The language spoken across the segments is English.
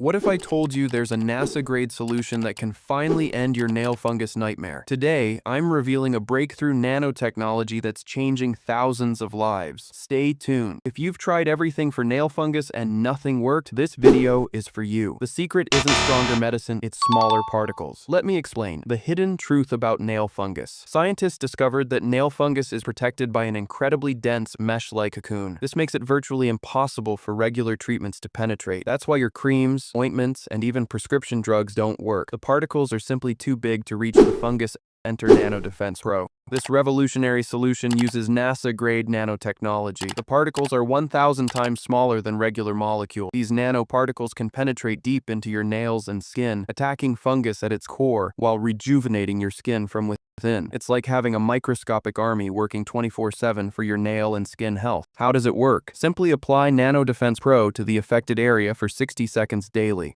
What if I told you there's a NASA-grade solution that can finally end your nail fungus nightmare? Today, I'm revealing a breakthrough nanotechnology that's changing thousands of lives. Stay tuned. If you've tried everything for nail fungus and nothing worked, this video is for you. The secret isn't stronger medicine, it's smaller particles. Let me explain. The hidden truth about nail fungus. Scientists discovered that nail fungus is protected by an incredibly dense mesh-like cocoon. This makes it virtually impossible for regular treatments to penetrate. That's why your creams, ointments, and even prescription drugs don't work. The particles are simply too big to reach the fungus. Enter NanoDefense Pro. This revolutionary solution uses NASA-grade nanotechnology. The particles are 1,000 times smaller than regular molecules. These nanoparticles can penetrate deep into your nails and skin, attacking fungus at its core while rejuvenating your skin from within. It's like having a microscopic army working 24/7 for your nail and skin health. How does it work? Simply apply NanoDefense Pro to the affected area for 60 seconds daily.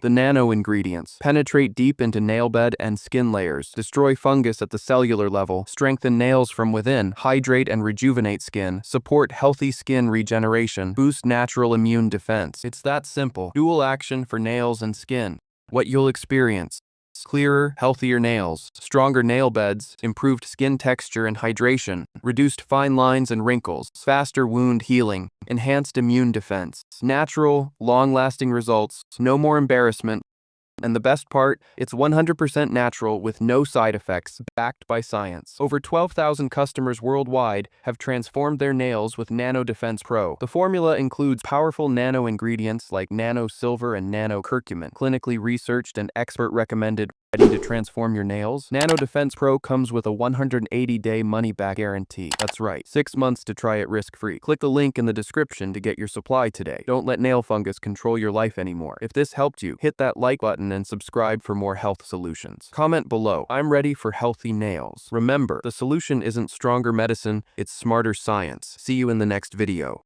The nano ingredients penetrate deep into nail bed and skin layers, destroy fungus at the cellular level, strengthen nails from within, hydrate and rejuvenate skin, support healthy skin regeneration, boost natural immune defense. It's that simple. Dual action for nails and skin. What you'll experience: clearer, healthier nails, stronger nail beds, improved skin texture and hydration, reduced fine lines and wrinkles, faster wound healing, enhanced immune defense, natural, long-lasting results, no more embarrassment. And the best part, it's 100% natural with no side effects, backed by science. Over 12,000 customers worldwide have transformed their nails with NanoDefense Pro. The formula includes powerful nano ingredients like nano-silver and nano-curcumin, clinically researched and expert-recommended. Ready to transform your nails? NanoDefense Pro comes with a 180-day money-back guarantee. That's right, 6 months to try it risk-free. Click the link in the description to get your supply today. Don't let nail fungus control your life anymore. If this helped you, hit that like button and subscribe for more health solutions. Comment below, I'm ready for healthy nails. Remember, the solution isn't stronger medicine, it's smarter science. See you in the next video.